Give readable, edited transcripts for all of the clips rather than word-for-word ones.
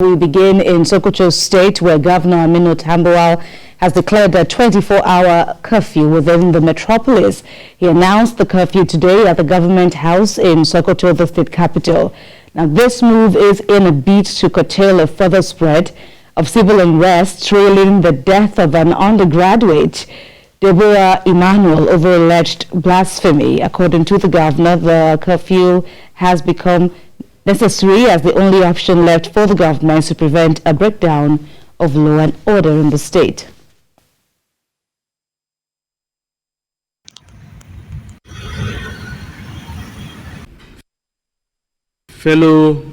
We begin in Sokoto State, where Governor Aminu Tambuwal has declared a 24-hour curfew within the metropolis. He announced the curfew today at the Government House in Sokoto, the state capital. Now, this move is in a bid to curtail a further spread of civil unrest trailing the death of an undergraduate, Deborah Emmanuel, over alleged blasphemy. According to the governor, the curfew has become necessary as the only option left for the government to prevent a breakdown of law and order in the state. Fellow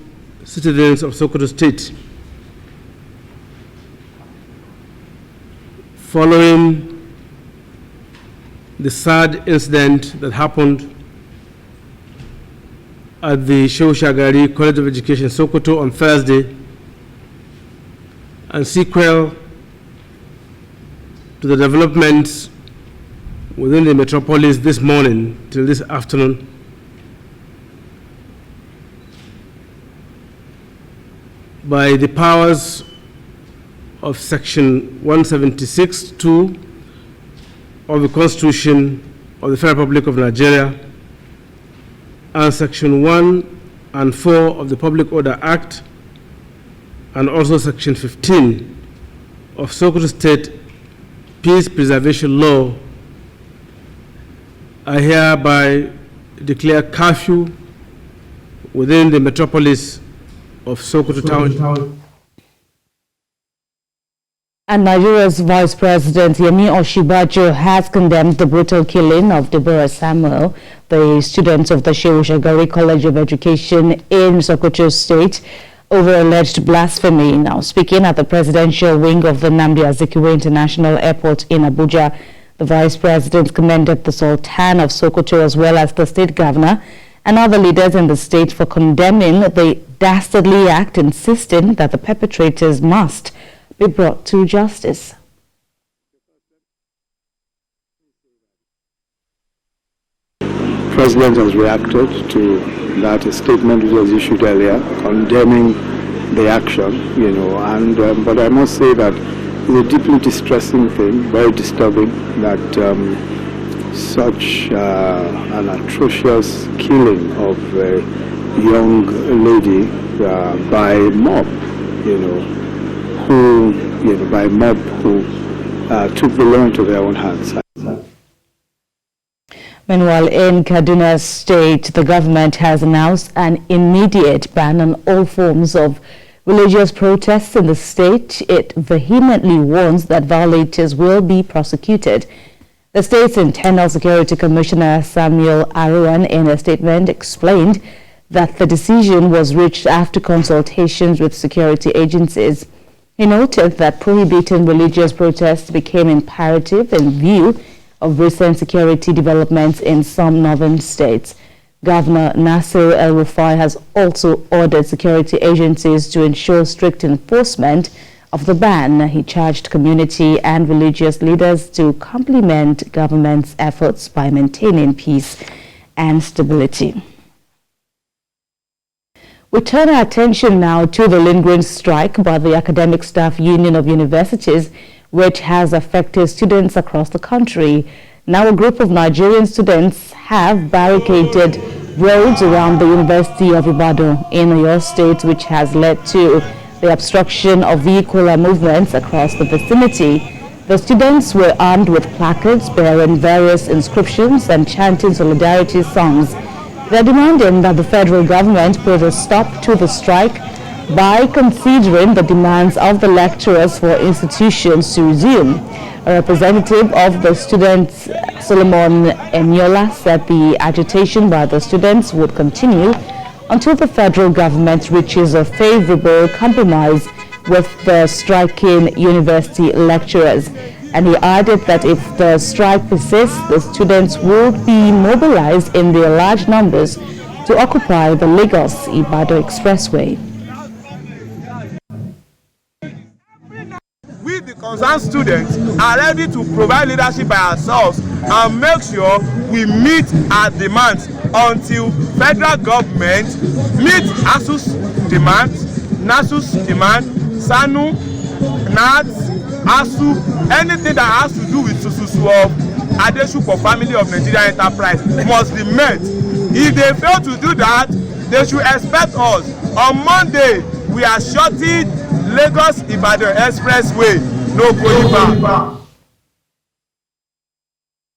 citizens of Sokoto State, following the sad incident that happened at the Shehu Shagari College of Education, Sokoto, on Thursday, and sequel to the developments within the metropolis this morning till this afternoon, by the powers of Section 176(2) of the Constitution of the Federal Republic of Nigeria and Section 1 and 4 of the Public Order Act, and also Section 15 of Sokoto State Peace Preservation Law, I hereby declare curfew within the metropolis of Sokoto Town. And Nigeria's Vice President Yemi OSINBAJO has condemned the brutal killing of Deborah Emmanuel, the student of the Shehu Shagari College of Education in Sokoto State, over alleged blasphemy. Now, speaking at the presidential wing of the Nnamdi Azikiwe International Airport in Abuja, the Vice President commended the Sultan of Sokoto as well as the state governor and other leaders in the state for condemning the dastardly act, insisting that the perpetrators must be brought to justice. The President has reacted to that statement which was issued earlier, condemning the action, but I must say that it's a deeply distressing thing, very disturbing that such an atrocious killing of a young lady by a mob, who took the law into their own hands. Meanwhile, in Kaduna State, the government has announced an immediate ban on all forms of religious protests in the state. It vehemently warns that violators will be prosecuted. The state's Internal Security Commissioner Samuel Aruan, in a statement, explained that the decision was reached after consultations with security agencies. He noted that prohibiting religious protests became imperative in view of recent security developments in some northern states. Governor Nasir El-Rufai has also ordered security agencies to ensure strict enforcement of the ban. He charged community and religious leaders to complement government's efforts by maintaining peace and stability. We turn our attention now to the lingering strike by the Academic Staff Union of Universities, which has affected students across the country. Now, a group of Nigerian students have barricaded roads around the University of IBADAN in Oyo State, which has led to the obstruction of vehicular movements across the vicinity. The students were armed with placards bearing various inscriptions and chanting solidarity songs. They are demanding that the federal government put a stop to the strike by considering the demands of the lecturers for institutions to resume. A representative of the students, Solomon Eniola, said the agitation by the students would continue until the federal government reaches a favorable compromise with the striking university lecturers. And he added that if the strike persists, the students would be mobilized in their large numbers to occupy the Lagos-Ibadan Expressway. We, the concerned students, are ready to provide leadership by ourselves and make sure we meet our demands until federal government meets ASUU's demands, NASU's demand, SANU, NATS, ASUU, anything that has to do with Sususu of Adesupo family of Nigeria Enterprise must be met. If they fail to do that, they should expect us. On Monday, we are shutting Lagos-Ibadan Expressway. No going back.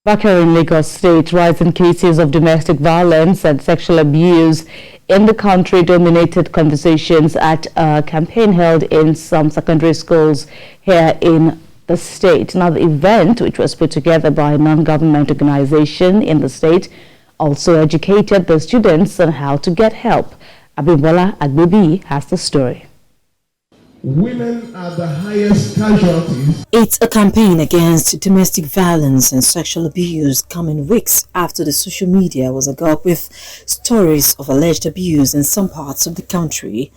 Back here in Lagos State, rising cases of domestic violence and sexual abuse in the country dominated conversations at a campaign held in some secondary schools here in the state. Now, the event, which was put together by a non-government organization in the state, also educated the students on how to get help. Abimbola Agbebi has the story. Women are the highest casualties. It's a campaign against domestic violence and sexual abuse coming weeks after the social media was agog with stories of alleged abuse in some parts of the country.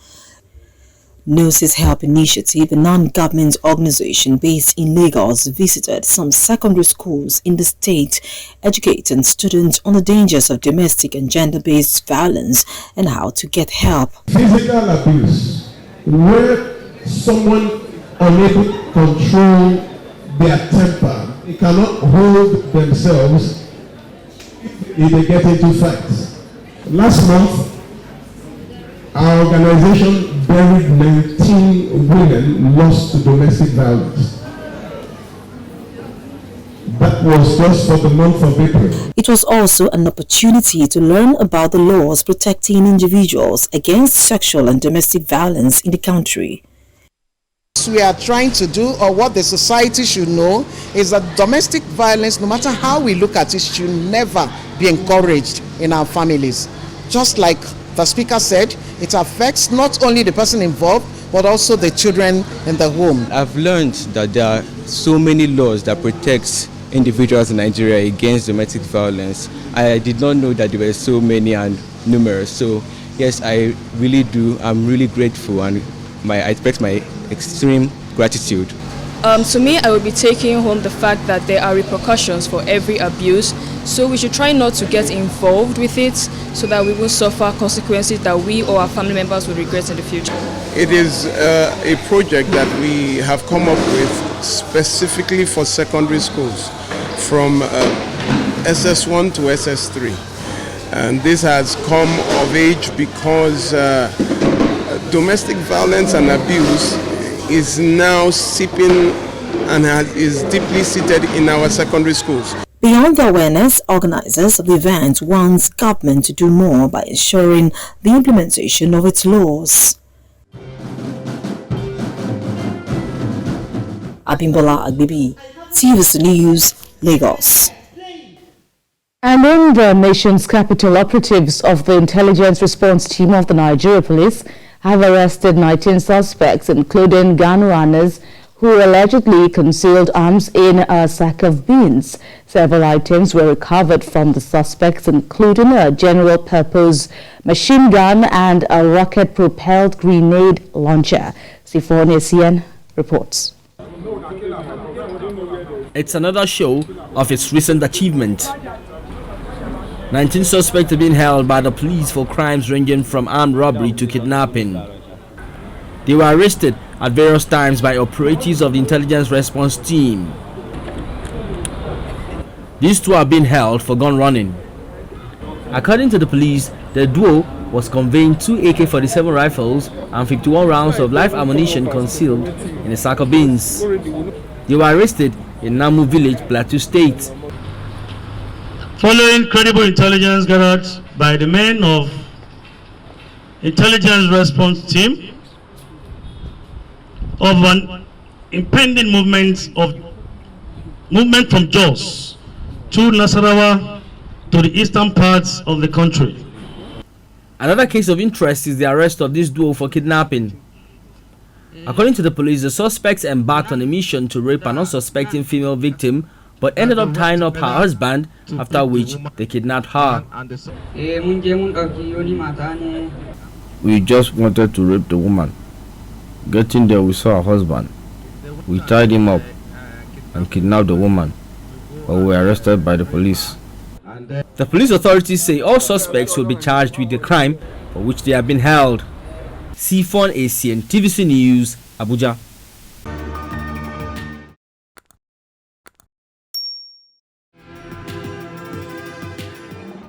Nurses Help Initiative, a non-government organization based in Lagos, visited some secondary schools in the state, educating students on the dangers of domestic and gender-based violence and how to get help. Physical abuse, where someone unable to control their temper, they cannot hold themselves if they get into fights. Last month, our organization buried 19 women lost to domestic violence. That was just for the month of April. It was also an opportunity to learn about the laws protecting individuals against sexual and domestic violence in the country. We are trying to do, or what the society should know, is that domestic violence, no matter how we look at it, should never be encouraged in our families. Just like the speaker said, it affects not only the person involved, but also the children in the home. I've learned that there are so many laws that protect individuals in Nigeria against domestic violence. I did not know that there were so many and numerous. So yes, I really do. I'm really grateful, and I express my extreme gratitude. To me, I would be taking home the fact that there are repercussions for every abuse, so we should try not to get involved with it so that we will suffer consequences that we or our family members will regret in the future. It is a project that we have come up with specifically for secondary schools from SS1 to SS3. And this has come of age because domestic violence and abuse is now seeping and is deeply seated in our secondary schools. Beyond the awareness, organizers of the event want government to do more by ensuring the implementation of its laws. Abimbola Agbebi, TVC News, Lagos. And in the nation's capital, operatives of the intelligence response team of the Nigeria Police have arrested 19 suspects, including gun runners who allegedly concealed arms in a sack of beans. Several items were recovered from the suspects, including a general-purpose machine gun and a rocket-propelled grenade launcher. Sifon Essien reports. It's another show of its recent achievement. 19 suspects have been held by the police for crimes ranging from armed robbery to kidnapping. They were arrested at various times by operatives of the intelligence response team. These two are being held for gun running. According to the police, the duo was conveying 2 AK-47 rifles and 51 rounds of live ammunition concealed in a sack of beans. They were arrested in Namu village, Plateau State. Following credible intelligence gathered by the men of intelligence response team of an impending movement from Jos to Nasarawa to the eastern parts of the country. Another case of interest is the arrest of this duo for kidnapping. According to the police, the suspects embarked on a mission to rape an unsuspecting female victim, but ended up tying up her husband, after which they kidnapped her. We just wanted to rape the woman. Getting there, we saw her husband. We tied him up and kidnapped the woman, but we were arrested by the police. The police authorities say all suspects will be charged with the crime for which they have been held. Sifon Asian TVC News, Abuja.